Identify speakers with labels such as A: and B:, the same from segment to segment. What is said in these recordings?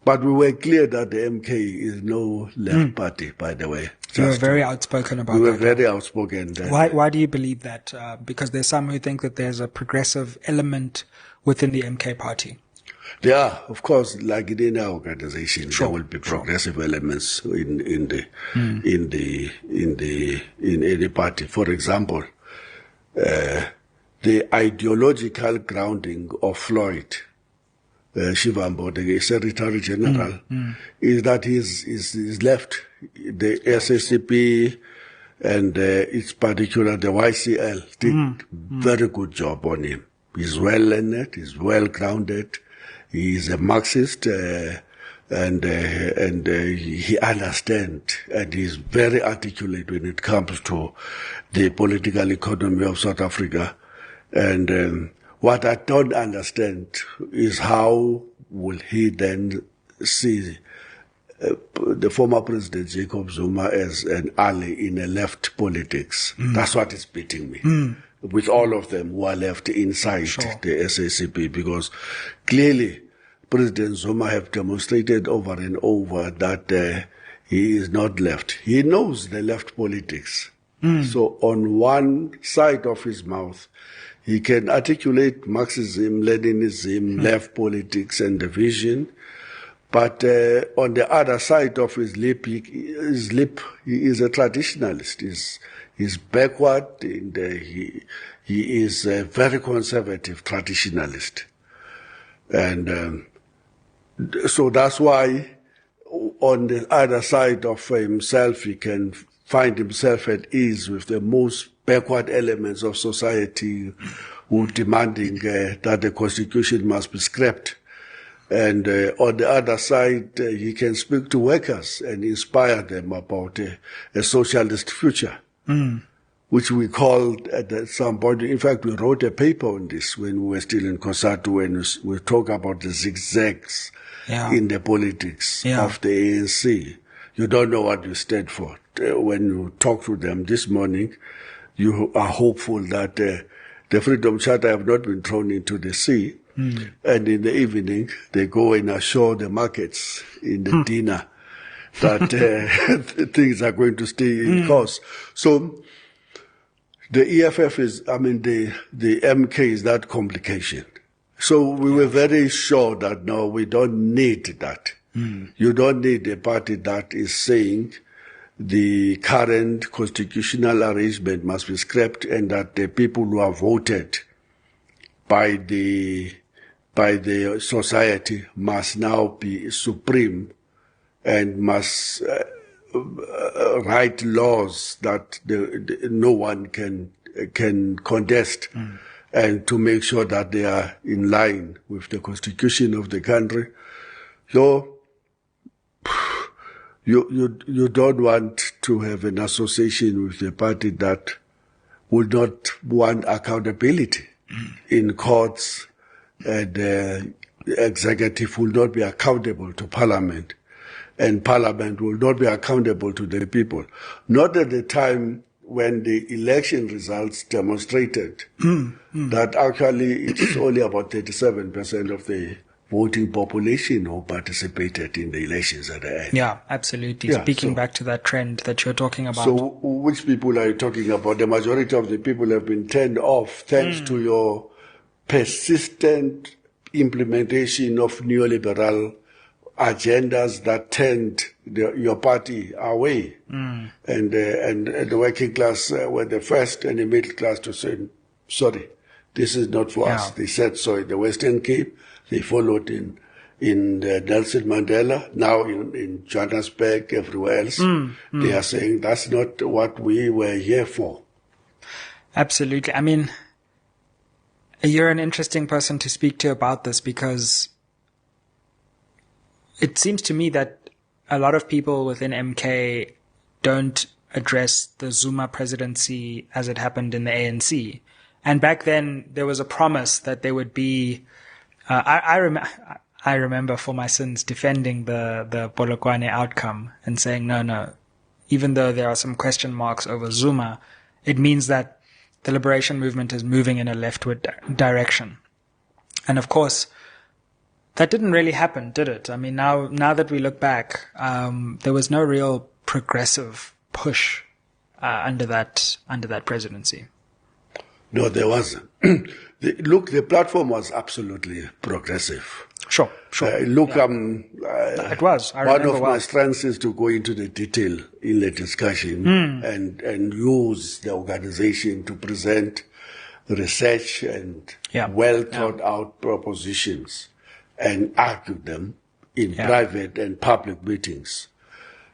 A: But we were clear that the MK is no left party, by the way.
B: You were very outspoken about that.
A: We were very outspoken.
B: Why do you believe that? Because there's some who think that there's a progressive element within the MK party.
A: There are, of course, like in any organization, there will be progressive elements in any party. For example, the ideological grounding of Floyd, Shivambu, the Secretary General, is that he's left. The SSCP and its particular the YCL did very good job on him. He's well learned, he's well grounded, he's a Marxist, and he understands, and he's very articulate when it comes to the political economy of South Africa. And what I don't understand is how will he then see the former President Jacob Zuma as an ally in a left politics. That's what is beating me. With all of them who are left inside the SACP, because clearly President Zuma have demonstrated over and over that he is not left. He knows the left politics. So on one side of his mouth, he can articulate Marxism, Leninism, left politics and the vision. But on the other side of his lip, he is a traditionalist. He's backward, and he is a very conservative traditionalist. And so that's why on the other side of himself, he can find himself at ease with the most backward elements of society who demanding that the constitution must be scrapped. And on the other side, he can speak to workers and inspire them about a socialist future, which we called at some point. In fact, we wrote a paper on this when we were still in COSATU, when we talk about the zigzags in the politics of the ANC. You don't know what you stand for. When you talk to them this morning, you are hopeful that the Freedom Charter have not been thrown into the sea. And in the evening, they go and assure the markets in the dinner that things are going to stay in course. So the EFF is, the MK is that complication. So we were very sure that no, we don't need that. You don't need a party that is saying the current constitutional arrangement must be scrapped and that the people who are voted by the society must now be supreme and must write laws that no one can contest, and to make sure that they are in line with the constitution of the country. So you don't want to have an association with a party that would not want accountability in courts, and the executive will not be accountable to Parliament, and Parliament will not be accountable to the people. Not at the time when the election results demonstrated that actually it's only about 37% of the voting population who participated in the elections at the end.
B: Yeah, absolutely. Speaking back to that trend that you're talking about.
A: So which people are you talking about? The majority of the people have been turned off thanks to your persistent implementation of neoliberal agendas that turned your party away. And the working class were the first, and the middle class to say, sorry, this is not for us. They said so in the Western Cape. They followed in Nelson Mandela, now in Johannesburg, everywhere else. They are saying that's not what we were here for.
B: Absolutely. I mean, you're an interesting person to speak to about this, because it seems to me that a lot of people within MK don't address the Zuma presidency as it happened in the ANC. And back then, there was a promise that there would be I remember for my sins defending the Polokwane outcome and saying, no, even though there are some question marks over Zuma, it means that the liberation movement is moving in a leftward direction. And of course, That didn't really happen, did it? I mean, now that we look back, there was no real progressive push under that presidency.
A: No, there wasn't. The platform was absolutely progressive.
B: Sure.
A: It
B: was.
A: One of my strengths is to go into the detail in the discussion and use the organization to present research and well thought out propositions and argue them in private and public meetings.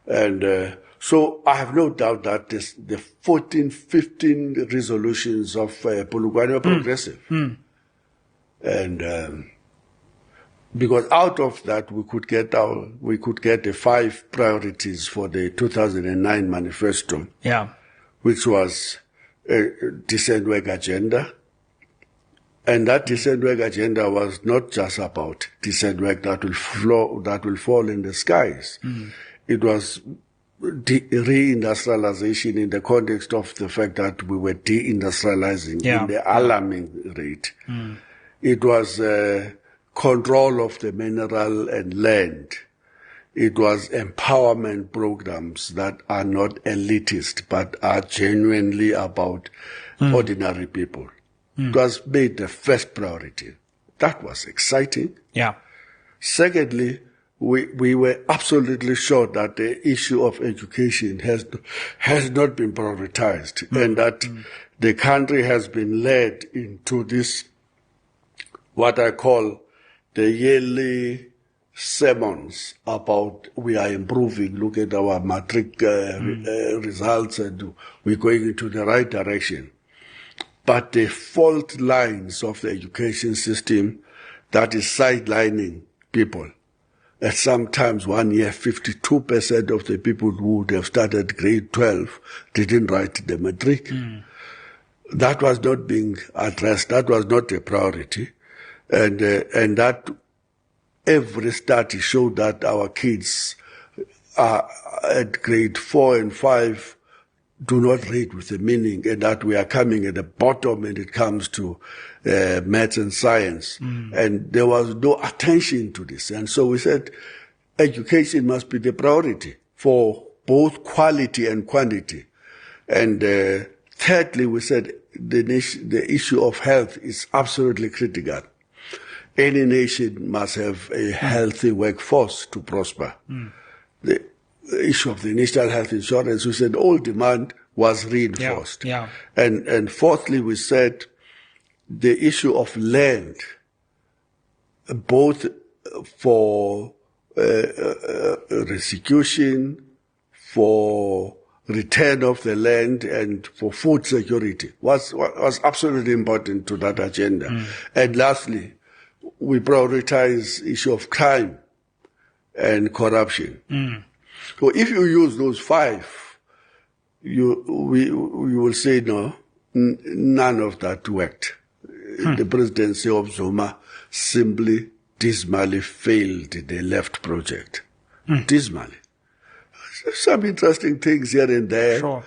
A: And so I have no doubt that the 14, 15 resolutions of Polokwane are progressive. And because out of that we could get the 5 priorities for the 2009 manifesto, which was a decent work agenda. And that decent work agenda was not just about decent work that will fall in the skies. It was reindustrialization in the context of the fact that we were deindustrializing in the alarming rate. It was control of the mineral and land. It was empowerment programs that are not elitist, but are genuinely about ordinary people. It was made the first priority. That was exciting. Secondly, we were absolutely sure that the issue of education has not been prioritized, and that the country has been led into this, what I call the yearly sermons about we are improving, look at our matric results, and we're going into the right direction. But the fault lines of the education system that is sidelining people. At sometimes 1 year, 52% of the people who would have started grade 12 didn't write the matric. That was not being addressed. That was not a priority. And that every study showed that our kids are at grade 4 and 5 do not read with the meaning, and that we are coming at the bottom when it comes to maths and science. And there was no attention to this. And so we said education must be the priority for both quality and quantity. And thirdly, we said the issue of health is absolutely critical. Any nation must have a healthy workforce to prosper. The issue of the national health insurance, we said all demand was reinforced. And fourthly, we said the issue of land, both for restitution, for return of the land, and for food security was absolutely important to that agenda. And lastly, we prioritize issue of crime and corruption. So if you use those 5, you will say no, none of that worked. The presidency of Zuma simply dismally failed the left project. Dismally. Some interesting things here and there.
B: Sure.